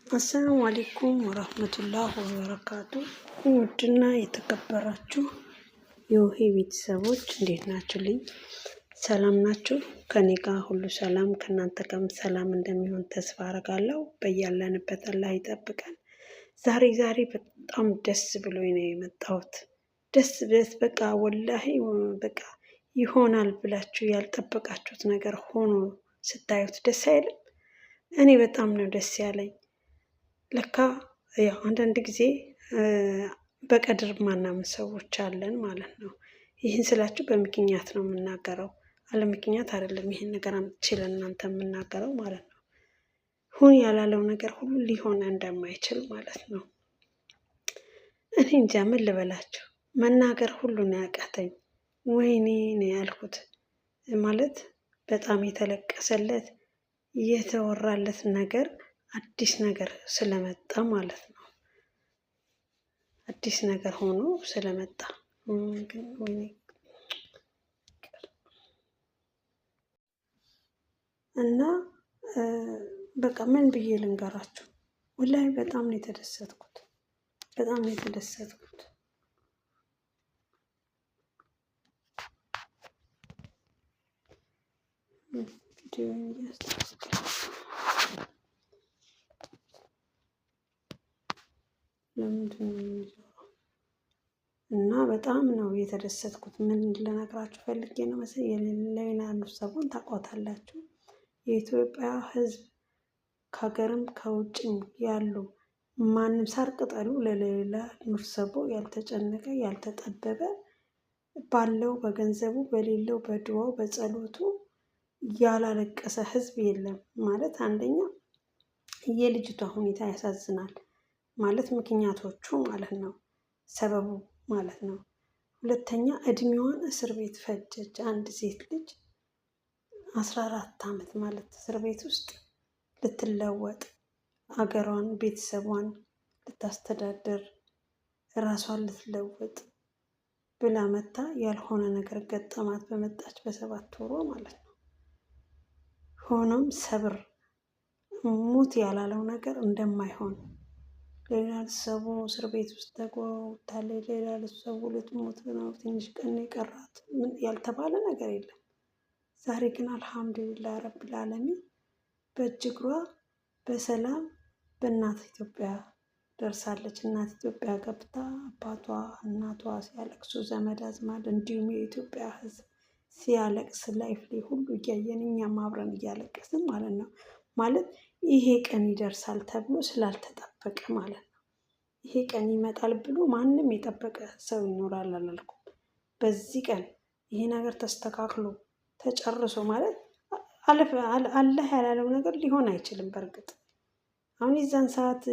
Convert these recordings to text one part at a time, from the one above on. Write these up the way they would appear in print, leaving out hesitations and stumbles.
አሰላሙ አለይኩም ወራህመቱላህ ወበረካቱ። ውድና የተከበራችሁ የውሄ ቤተሰቦች እንዴት ናችሁልኝ? ሰላም ናችሁ? ከኔ ጋር ሁሉ ሰላም፣ ከእናንተ ጋርም ሰላም እንደሚሆን ተስፋ አደርጋለሁ። በያለንበት አላህ ይጠብቀን። ዛሬ በጣም ደስ ብሎኝ ነው የመጣሁት። ደስ በቃ ወላሂ በቃ ይሆናል ብላችሁ ያልጠበቃችሁት ነገር ሆኖ ስታዩት ደስ አይልም? እኔ በጣም ነው ደስ ያለኝ። ለካ ያው አንዳንድ ጊዜ በቀድር ማናምን ሰዎች አለን ማለት ነው። ይህን ስላችሁ በምክንያት ነው የምናገረው፣ አለ ምክንያት አይደለም። ይህን ነገር አምጥቼ ለእናንተ የምናገረው ማለት ነው። ሁን ያላለው ነገር ሁሉ ሊሆን እንደማይችል ማለት ነው። እኔ እንጃ ምን ልበላችሁ፣ መናገር ሁሉ ነው ያቃተኝ። ወይኔ ነው ያልኩት። ማለት በጣም የተለቀሰለት የተወራለት ነገር አዲስ ነገር ስለመጣ ማለት ነው። አዲስ ነገር ሆኖ ስለመጣ እና በቃ ምን ብዬ ልንገራችሁ? ወላሂ በጣም ነው የተደሰትኩት። በጣም ነው የተደሰትኩት። ቪዲዮ እና በጣም ነው የተደሰትኩት። ምን ልነግራችሁ ፈልጌ ነው መሰለኝ፣ የሌላ ሰውን ታውቋታላችሁ። የኢትዮጵያ ሕዝብ ከሀገርም ከውጭም ያሉ ማንም ሳር ቅጠሉ ለሌላ ኑርሰቦ ያልተጨነቀ ያልተጠበበ፣ ባለው በገንዘቡ በሌለው በድዋው በጸሎቱ ያላለቀሰ ሕዝብ የለም ማለት። አንደኛ የልጅቷ ሁኔታ ያሳዝናል ማለት ምክንያቶቹ ማለት ነው፣ ሰበቡ ማለት ነው። ሁለተኛ እድሜዋን እስር ቤት ፈጀች። አንድ ሴት ልጅ 14 ዓመት ማለት እስር ቤት ውስጥ ልትለወጥ፣ አገሯን ቤተሰቧን ልታስተዳድር፣ ራሷን ልትለውጥ ብላ መታ ያልሆነ ነገር ገጠማት በመጣች በ7 ወሯ ማለት ነው። ሆኖም ሰብር ሙት ያላለው ነገር እንደማይሆን፣ ሌላ ሰው እስር ቤት ውስጥ ተጎታለች፣ ሌላ ሰው ልትሞት ነው፣ ትንሽ ቀን የቀራት ያልተባለ ነገር የለም። ዛሬ ግን አልሐምዱሊላህ ረብል ዓለሚን በእጅግሯ በሰላም በእናት ኢትዮጵያ ደርሳለች። እናት ኢትዮጵያ ገብታ አባቷ እናቷ ሲያለቅሱ፣ ዘመድ አዝማድ እንዲሁም የኢትዮጵያ ሕዝብ ሲያለቅስ ላይፍ ላይ ሁሉ እያየን እኛም አብረን እያለቀስን ማለት ነው። ማለት ይሄ ቀን ይደርሳል ተብሎ ስላልተጠበቀ ማለት ነው። ይሄ ቀን ይመጣል ብሎ ማንም የጠበቀ ሰው ይኖራል አላልኩም። በዚህ ቀን ይሄ ነገር ተስተካክሎ ተጨርሶ ማለት አላህ ያላለው ነገር ሊሆን አይችልም። በእርግጥ አሁን የዛን ሰዓት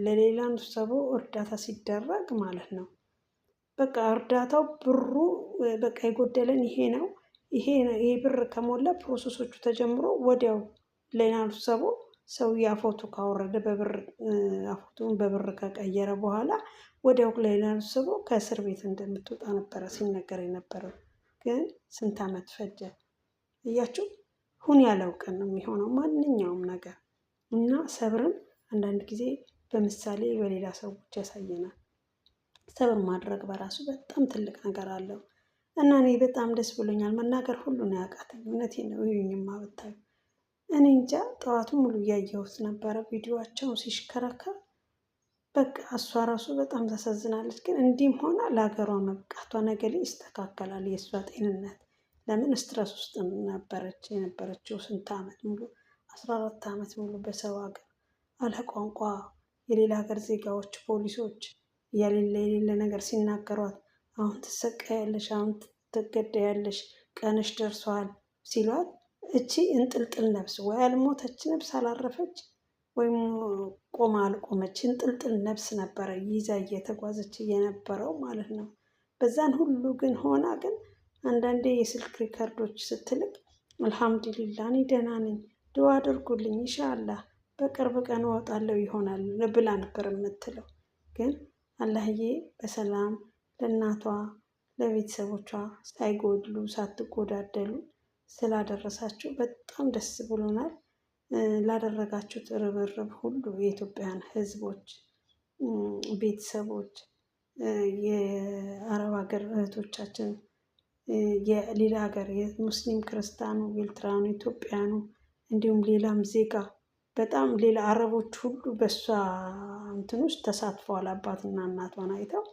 ለሌላ ሰው እርዳታ ሲደረግ ማለት ነው፣ በቃ እርዳታው ብሩ በቃ የጎደለን ይሄ ነው፣ ይሄ ብር ከሞላ ፕሮሰሶቹ ተጀምሮ ወዲያው ሌላ ሰው ያፎቶ ካወረደ በብር አፎቶን በብር ከቀየረ በኋላ ወዲያው ሌላ ሰው ከእስር ቤት እንደምትወጣ ነበረ ሲነገር የነበረው። ግን ስንት ዓመት ፈጀ እያችሁ። ሁን ያለው ቀን ነው የሚሆነው ማንኛውም ነገር። እና ሰብርን አንዳንድ ጊዜ በምሳሌ በሌላ ሰዎች ያሳየናል። ሰብር ማድረግ በራሱ በጣም ትልቅ ነገር አለው። እና እኔ በጣም ደስ ብሎኛል። መናገር ሁሉ ነው ያቃተኝ። እውነቴን ነው። ይሁኝማ ብታዩ እኔ እንጃ። ጠዋቱን ሙሉ እያየሁት ነበረ ቪዲዮዋቸው ሲሽከረከር። በቃ እሷ ራሱ በጣም ታሳዝናለች። ግን እንዲህም ሆና ለሀገሯ መብቃቷ ነገ ላይ ይስተካከላል። የእሷ ጤንነት ለምን ስትረስ ውስጥ ነበረች የነበረችው ስንት ዓመት ሙሉ 14 ዓመት ሙሉ በሰው ሀገር አለ ቋንቋ የሌላ ሀገር ዜጋዎች ፖሊሶች የሌለ ነገር ሲናገሯት፣ አሁን ትሰቃያለሽ፣ አሁን ትገደያለሽ፣ ቀንሽ ደርሷል ሲሏት፣ እቺ እንጥልጥል ነፍስ ወይ አልሞተች ነፍስ አላረፈች ወይም ቆማ አልቆመች እንጥልጥል ነፍስ ነበረ ይዛ እየተጓዘች የነበረው ማለት ነው። በዛን ሁሉ ግን ሆና ግን አንዳንዴ የስልክ ሪከርዶች ስትልቅ አልሐምዱሊላህ እኔ ደህና ነኝ፣ ድዋ አድርጉልኝ፣ ኢንሻአላህ በቅርብ ቀን እወጣለሁ ይሆናል ብላ ነበር የምትለው። ግን አላህዬ በሰላም ለእናቷ ለቤተሰቦቿ ሳይጎድሉ ሳትጎዳደሉ ስላደረሳችሁ በጣም ደስ ብሎናል። ላደረጋችሁት ርብርብ ሁሉ የኢትዮጵያን ሕዝቦች ቤተሰቦች፣ የአረብ ሀገር እህቶቻችን፣ የሌላ ሀገር የሙስሊም ክርስቲያኑ፣ ኤርትራኑ፣ ኢትዮጵያኑ እንዲሁም ሌላም ዜጋ በጣም ሌላ አረቦች ሁሉ በእሷ እንትን ውስጥ ተሳትፈዋል። አባትና እናቷን አይተው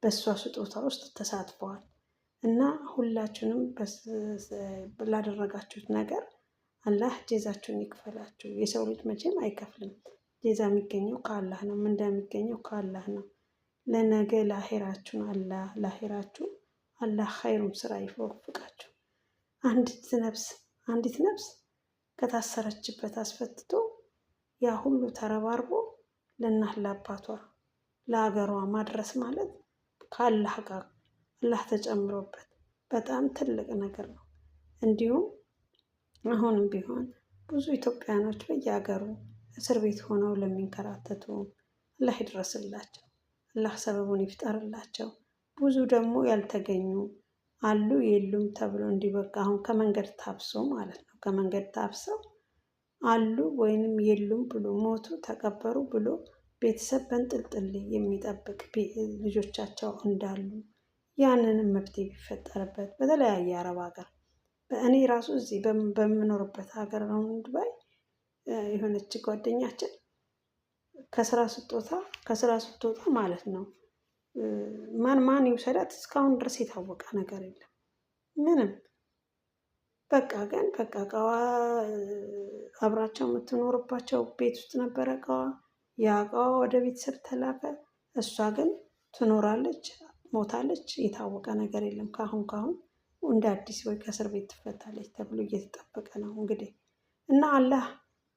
በእሷ ስጦታ ውስጥ ተሳትፈዋል። እና ሁላችሁንም ላደረጋችሁት ነገር አላህ ጀዛችሁን ይክፈላችሁ። የሰው ልጅ መቼም አይከፍልም። ጀዛ የሚገኘው ከአላህ ነው። ምንዳ የሚገኘው ከአላህ ነው። ለነገ ለአሄራችሁን ለአሄራችሁ አላህ ኸይሩን ስራ ይወፍቃችሁ። አንዲት ነፍስ ከታሰረችበት አስፈትቶ ያ ሁሉ ተረባርቦ ለእናት ለአባቷ ለሀገሯ ማድረስ ማለት ከአላህ ጋር አላህ ተጨምሮበት በጣም ትልቅ ነገር ነው። እንዲሁም አሁንም ቢሆን ብዙ ኢትዮጵያኖች በየሀገሩ እስር ቤት ሆነው ለሚንከራተቱ አላህ ይድረስላቸው፣ አላህ ሰበቡን ይፍጠርላቸው። ብዙ ደግሞ ያልተገኙ አሉ የሉም ተብሎ እንዲበቃ አሁን ከመንገድ ታብሶ ማለት ነው። ከመንገድ ታብሰው አሉ ወይንም የሉም ብሎ ሞቱ ተቀበሩ ብሎ ቤተሰብ በንጥልጥል የሚጠብቅ ልጆቻቸው እንዳሉ ያንንም መፍትሄ ቢፈጠርበት በተለያየ አረብ ሀገር እኔ ራሱ እዚህ በምኖርበት ሀገር ነው ዱባይ የሆነች ጓደኛችን ከስራ ስትወጣ ማለት ነው ማን ይውሰዳት እስካሁን ድረስ የታወቀ ነገር የለም ምንም። በቃ ግን በቃ እቃዋ አብራቸው የምትኖርባቸው ቤት ውስጥ ነበረ እቃዋ። ያ እቃዋ ወደ ቤተሰብ ተላከ። እሷ ግን ትኖራለች ሞታለች፣ የታወቀ ነገር የለም። ካሁን እንደ አዲስ ወይ ከእስር ቤት ትፈታለች ተብሎ እየተጠበቀ ነው እንግዲህ። እና አላህ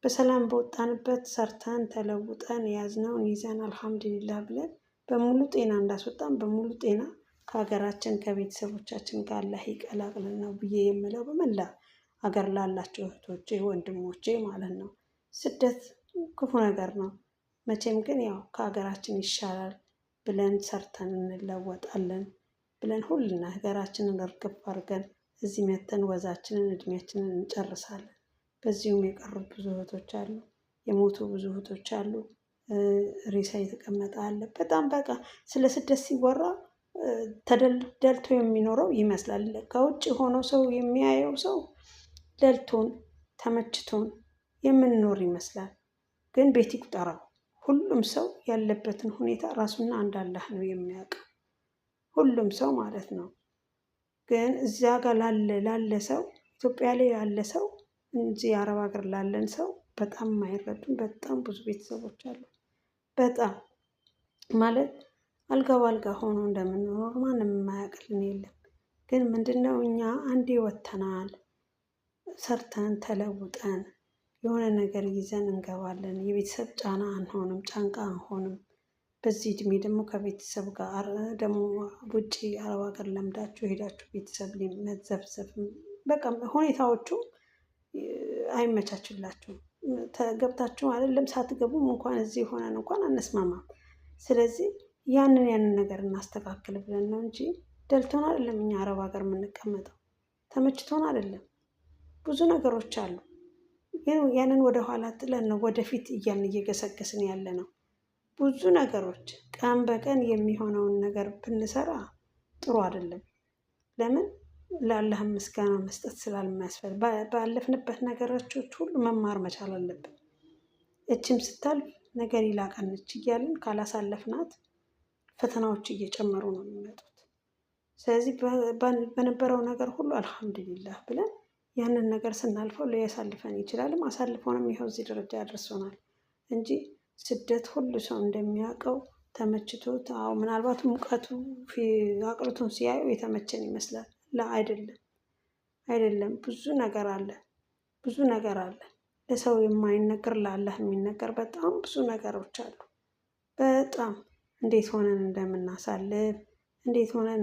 በሰላም በወጣንበት ሰርተን ተለውጠን የያዝነውን ይዘን አልሐምዱሊላህ ብለን በሙሉ ጤና እንዳስወጣን በሙሉ ጤና ከሀገራችን ከቤተሰቦቻችን ጋር አላህ ይቀላቅልን ነው ብዬ የምለው በመላ ሀገር ላላቸው እህቶቼ ወንድሞቼ ማለት ነው። ስደት ክፉ ነገር ነው። መቼም ግን ያው ከሀገራችን ይሻላል ብለን ሰርተን እንለወጣለን ብለን ሁሉ ነገራችንን እርግፍ አድርገን እዚህ መተን ወዛችንን እድሜያችንን እንጨርሳለን። በዚሁም የቀሩ ብዙ እህቶች አሉ፣ የሞቱ ብዙ እህቶች አሉ፣ ሬሳ የተቀመጠ አለ። በጣም በቃ ስለ ስደት ሲወራ ተደልቶ የሚኖረው ይመስላል። ከውጭ ሆኖ ሰው የሚያየው ሰው ደልቶን ተመችቶን የምንኖር ይመስላል። ግን ቤት ይቁጠረው። ሁሉም ሰው ያለበትን ሁኔታ ራሱና አንድ አላህ ነው የሚያውቀው፣ ሁሉም ሰው ማለት ነው። ግን እዚያ ጋር ላለ ሰው ኢትዮጵያ ላይ ያለ ሰው እንጂ የአረብ ሀገር ላለን ሰው በጣም የማይረዱን በጣም ብዙ ቤተሰቦች አሉ። በጣም ማለት አልጋ በአልጋ ሆኖ እንደምንኖር ማንም የማያውቅልን የለም። ግን ምንድነው እኛ አንዴ ወተናል፣ ሰርተን ተለውጠን የሆነ ነገር ይዘን እንገባለን። የቤተሰብ ጫና አንሆንም፣ ጫንቃ አንሆንም። በዚህ እድሜ ደግሞ ከቤተሰብ ጋር ደግሞ ውጭ አረብ ሀገር ለምዳችሁ ሄዳችሁ ቤተሰብ መዘብዘብ በቃ ሁኔታዎቹ አይመቻችላችሁም። ገብታችሁ አይደለም ሳትገቡም እንኳን እዚህ ሆነን እንኳን አንስማማም። ስለዚህ ያንን ነገር እናስተካክል ብለን ነው እንጂ ደልቶን አይደለም እኛ አረብ ሀገር የምንቀመጠው፣ ተመችቶን አይደለም። ብዙ ነገሮች አሉ። ያንን ወደኋላ ጥለን ነው ወደፊት እያልን እየገሰገስን ያለ ነው። ብዙ ነገሮች ቀን በቀን የሚሆነውን ነገር ብንሰራ ጥሩ አይደለም። ለምን? ለአላህ ምስጋና መስጠት ስላልማያስፈልግ ባለፍንበት ነገሮች ሁሉ መማር መቻል አለብን። እችም ስታልፍ ነገር ይላቀነች እያልን ካላሳለፍናት ፈተናዎች እየጨመሩ ነው የሚመጡት። ስለዚህ በነበረው ነገር ሁሉ አልሐምዱሊላህ ብለን ያንን ነገር ስናልፈው ሊያሳልፈን ይችላል። አሳልፎንም ይኸው እዚህ ደረጃ ያደርሶናል እንጂ ስደት ሁሉ ሰው እንደሚያውቀው ተመችቶት ምናልባት ሙቀቱ አቅርቶን ሲያዩ የተመቸን ይመስላል። አይደለም። ብዙ ነገር አለ። ለሰው የማይነገር ለአላህ የሚነገር በጣም ብዙ ነገሮች አሉ። በጣም እንዴት ሆነን እንደምናሳልፍ እንዴት ሆነን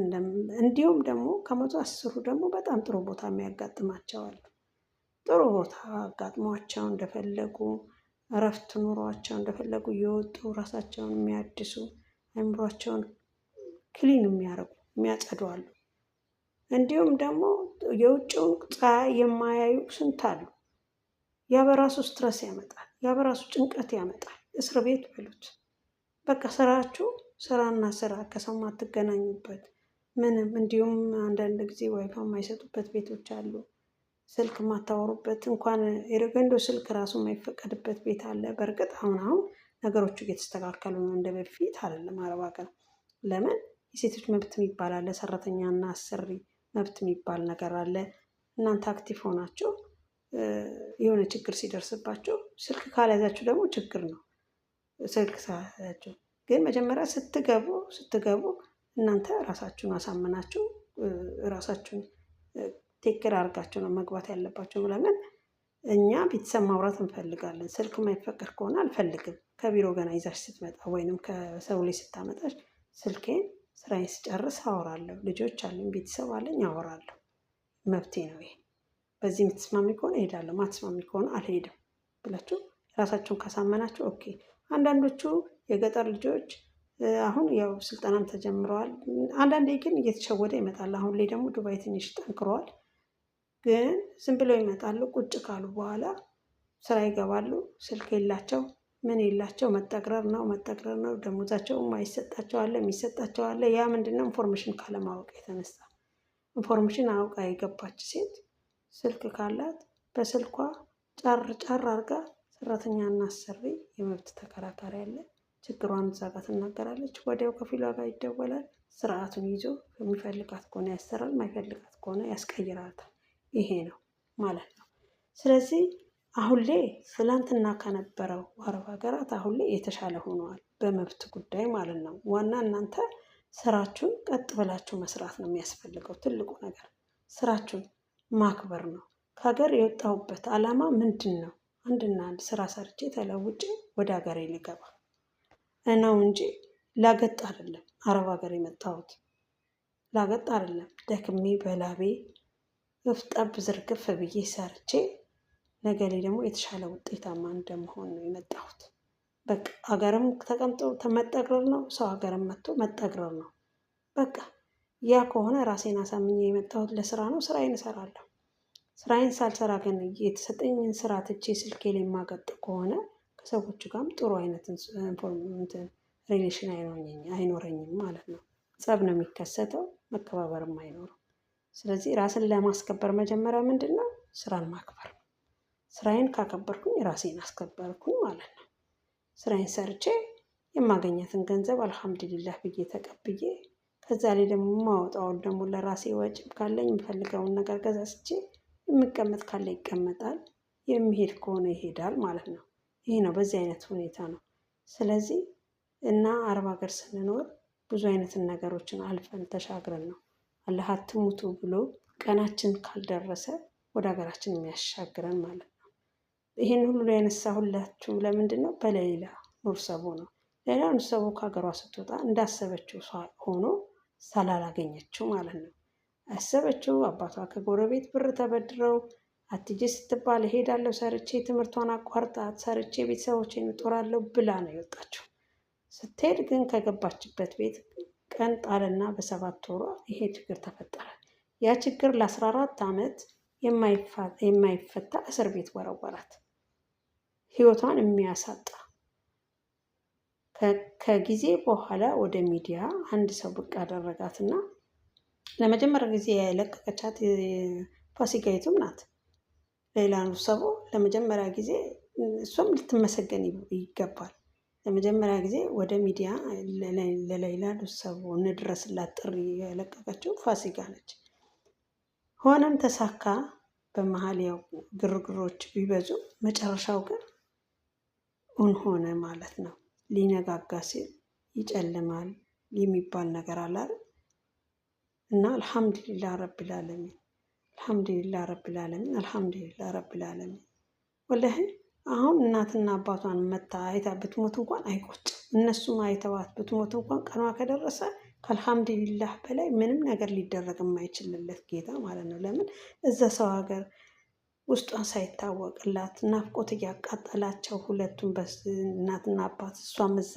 እንዲሁም ደግሞ ከመቶ 10 ደግሞ በጣም ጥሩ ቦታ የሚያጋጥማቸው አሉ። ጥሩ ቦታ አጋጥሟቸው እንደፈለጉ እረፍት ኑሯቸው እንደፈለጉ እየወጡ ራሳቸውን የሚያድሱ አእምሯቸውን ክሊን የሚያደርጉ የሚያጸዱ አሉ። እንዲሁም ደግሞ የውጭውን ፀሐይ የማያዩ ስንት አሉ። ያ በራሱ ስትረስ ያመጣል። ያ በራሱ ጭንቀት ያመጣል። እስር ቤት በሉት። በቃ ስራችሁ ስራና ስራ ከሰው ማትገናኙበት ምንም። እንዲሁም አንዳንድ ጊዜ ዋይፋይ የማይሰጡበት ቤቶች አሉ። ስልክ የማታወሩበት እንኳን የረገንዶ ስልክ ራሱ የማይፈቀድበት ቤት አለ። በእርግጥ አሁን ነገሮቹ እየተስተካከሉ ነው፣ እንደ በፊት አይደለም አረብ ሀገር። ለምን የሴቶች መብት የሚባል አለ፣ ሰራተኛና አሰሪ መብት የሚባል ነገር አለ። እናንተ አክቲቭ ሆናችሁ የሆነ ችግር ሲደርስባችሁ ስልክ ካልያዛችሁ ደግሞ ችግር ነው። ስልክ ሳያዛችሁ ግን መጀመሪያ ስትገቡ እናንተ ራሳችሁን አሳምናችሁ ራሳችሁን ቴክር አድርጋችሁ ነው መግባት ያለባችሁ። ለምን እኛ ቤተሰብ ማውራት እንፈልጋለን። ስልክ የማይፈቀድ ከሆነ አልፈልግም። ከቢሮ ገና ይዛሽ ስትመጣ ወይንም ከሰው ላይ ስታመጣሽ ስልኬን ስራዬን ስጨርስ አወራለሁ። ልጆች አሉኝ፣ ቤተሰብ አለኝ፣ አወራለሁ። መብቴ ነው ይሄ። በዚህ የምትስማሚ ከሆነ እሄዳለሁ፣ ማትስማሚ ከሆነ አልሄድም ብላችሁ ራሳችሁን ካሳመናችሁ ኦኬ። አንዳንዶቹ የገጠር ልጆች አሁን ያው ስልጠናም ተጀምረዋል። አንዳንዴ ግን እየተሸወደ ይመጣል። አሁን ላይ ደግሞ ዱባይ ትንሽ ጠንክረዋል። ግን ዝም ብለው ይመጣሉ። ቁጭ ካሉ በኋላ ስራ ይገባሉ። ስልክ የላቸው ምን የላቸው፣ መጠግረር ነው። ደሞዛቸው የማይሰጣቸው አለ፣ የሚሰጣቸው አለ። ያ ምንድነው? ኢንፎርሜሽን ካለማወቅ የተነሳ። ኢንፎርሜሽን አውቃ የገባች ሴት ስልክ ካላት በስልኳ ጫር አርጋ ሰራተኛና አሰሪ የመብት ተከራካሪ አለ፣ ችግሯን እዛ ጋር ትናገራለች። ወዲያው ከፊሏ ጋር ይደወላል። ስርዓቱን ይዞ የሚፈልጋት ከሆነ ያሰራል፣ ማይፈልጋት ከሆነ ያስቀይራታል። ይሄ ነው ማለት ነው። ስለዚህ አሁን ላይ ትላንትና ከነበረው አረብ ሀገራት አሁን ላይ የተሻለ ሆነዋል በመብት ጉዳይ ማለት ነው። ዋና እናንተ ስራችሁን ቀጥ ብላችሁ መስራት ነው የሚያስፈልገው። ትልቁ ነገር ስራችሁን ማክበር ነው። ከሀገር የወጣሁበት ዓላማ ምንድን ነው? አንድና አንድ ስራ ሰርቼ ተለውጬ ወደ ሀገሬ ልገባ ነው እንጂ ላገጥ አይደለም። አረብ ሀገር የመጣሁት ላገጥ አይደለም። ደክሜ በላቤ እፍጠብ ዝርግፍ ብዬ ሰርቼ ነገ ላይ ደግሞ የተሻለ ውጤታማ እንደመሆን ነው የመጣሁት። በቃ ሀገርም ተቀምጦ መጠግረር ነው፣ ሰው ሀገርም መጥቶ መጠግረር ነው። በቃ ያ ከሆነ ራሴን አሳምኜ የመጣሁት ለስራ ነው። ስራዬን እሰራለሁ። ስራዬን ሳልሰራ ግን የተሰጠኝን ስራ ትቼ ስልኬ ላይ የማገጥ ከሆነ ከሰዎቹ ጋርም ጥሩ አይነት ሪሌሽን አይኖረኝም ማለት ነው። ጸብ ነው የሚከሰተው፣ መከባበርም አይኖርም። ስለዚህ ራስን ለማስከበር መጀመሪያ ምንድን ነው? ስራን ማክበር ነው። ስራዬን ካከበርኩኝ ራሴን አስከበርኩኝ ማለት ነው። ስራዬን ሰርቼ የማገኘትን ገንዘብ አልሐምዱሊላህ ብዬ ተቀብዬ ከዛ ላይ ደግሞ ማወጣውን ደግሞ ለራሴ ወጪም ካለኝ የምፈልገውን ነገር ገዛዝቼ የሚቀመጥ ካለ ይቀመጣል፣ የሚሄድ ከሆነ ይሄዳል ማለት ነው። ይሄ ነው፣ በዚህ አይነት ሁኔታ ነው። ስለዚህ እና አረብ ሀገር ስንኖር ብዙ አይነትን ነገሮችን አልፈን ተሻግረን ነው አላህ አትሙቱ ብሎ ቀናችን ካልደረሰ ወደ ሀገራችን የሚያሻግረን ማለት ነው። ይሄን ሁሉ ያነሳሁላችሁ ለምንድን ነው? በሌላ ኑር ሰቦ ነው። ሌላ ኑር ሰቦ ከሀገሯ ስትወጣ እንዳሰበችው ሆኖ ስላላገኘችው ማለት ነው። አሰበችው አባቷ ከጎረቤት ብር ተበድረው አትጄ ስትባል እሄዳለሁ ሰርቼ ትምህርቷን አቋርጣት ሰርቼ ቤተሰቦቼን እጦራለሁ ብላ ነው የወጣችው። ስትሄድ ግን ከገባችበት ቤት ቀን ጣልና በ7 ወሯ ይሄ ችግር ተፈጠረ። ያ ችግር ለ14 ዓመት የማይፈታ እስር ቤት ወረወራት። ህይወቷን የሚያሳጣ ከጊዜ በኋላ ወደ ሚዲያ አንድ ሰው ብቅ አደረጋትና ለመጀመሪያ ጊዜ የለቀቀቻት ፋሲካይቱም ናት። ሌላ ኑር ሰቦ ለመጀመሪያ ጊዜ እሷም ልትመሰገን ይገባል። ለመጀመሪያ ጊዜ ወደ ሚዲያ ለሌላ ኑር ሰቦ እንድረስላት ጥሪ የለቀቀችው ፋሲካ ነች። ሆነም ተሳካ። በመሀል ያው ግርግሮች ቢበዙ መጨረሻው ግን ሆነ ማለት ነው። ሊነጋጋ ሲል ይጨልማል የሚባል ነገር አለ አይደል? እና አልሐምዱሊላህ ረብል ዓለሚን አልሐምዱሊላህ ረብል ዓለሚን አልሐምዱሊላህ ረብል ዓለሚን። ወላሂ አሁን እናትና አባቷን መታ አይታ ብትሞት እንኳን አይቆጭም። እነሱም አይተዋት ብትሞት እንኳን ቀኗ ከደረሰ ከአልሐምዱሊላህ በላይ ምንም ነገር ሊደረግ የማይችልለት ጌታ ማለት ነው። ለምን እዛ ሰው ሀገር ውስጧን ሳይታወቅላት ናፍቆት እያቃጠላቸው ሁለቱም እናትና አባት እሷም እዛ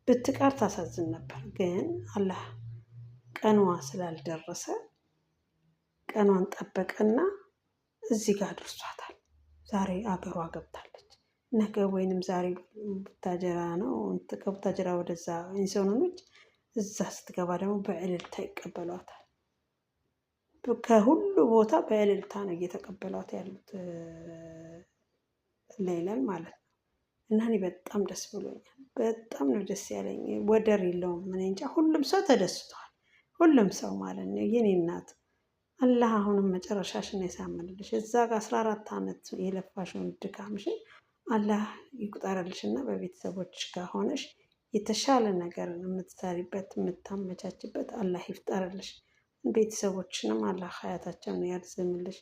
ብትቀር ታሳዝን ነበር። ግን አላህ ቀኗ ስላልደረሰ ቀኗን ጠበቀና እዚህ ጋር ደርሷታል። ዛሬ አገሯ ገብታለች። ነገ ወይንም ዛሬ ቡታጀራ ነው ከቡታጀራ ወደዛ ኢንሶኖች እዛ ስትገባ ደግሞ በእልልታ ይቀበሏታል። ከሁሉ ቦታ በእልልታ ነው እየተቀበሏት ያሉት ሌላን ማለት ነው። እና እኔ በጣም ደስ ብሎኛል። በጣም ነው ደስ ያለኝ፣ ወደር የለውም። እኔ እንጃ ሁሉም ሰው ተደስቷል። ሁሉም ሰው ማለት ነው። የኔ እናት አላህ አሁንም መጨረሻሽን ያሳምርልሽ። እዛ ጋር 14 ዓመት የለፋሽውን ድካምሽን አላህ ይቁጠርልሽ እና በቤተሰቦችሽ ጋር ሆነሽ የተሻለ ነገር የምትሰሪበት የምታመቻችበት አላህ ይፍጠርልሽ። ቤተሰቦችንም አላህ ሀያታቸውን ያርዝምልሽ።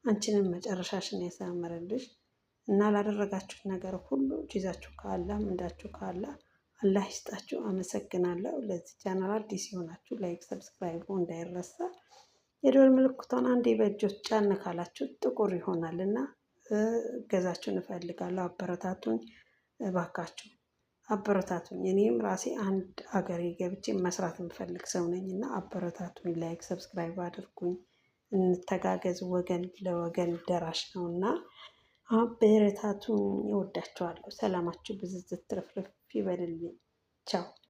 አንቺንም መጨረሻሽን ያሳምርልሽ እና ላደረጋችሁት ነገር ሁሉ ጅዛችሁ ካላህ ምንዳችሁ ካላህ አላህ ይስጣችሁ። አመሰግናለሁ። ለዚህ ቻናል አዲስ የሆናችሁ ላይክ፣ ሰብስክራይብ እንዳይረሳ። የደወል ምልክቷን አንዴ በእጆች ጫን ካላችሁ ጥቁር ይሆናል እና እገዛችሁን እፈልጋለሁ። አበረታቱኝ እባካችሁ አበረታቱኝ። እኔም ራሴ አንድ ሀገሬ ገብቼ መስራት የምፈልግ ሰው ነኝ እና አበረታቱኝ። ላይክ ሰብስክራይብ አድርጉኝ። እንተጋገዝ። ወገን ለወገን ደራሽ ነው እና አበረታቱኝ። እወዳችኋለሁ። ሰላማችሁ ብዝዝት ትርፍርፍ ይበልልኝ። ቻው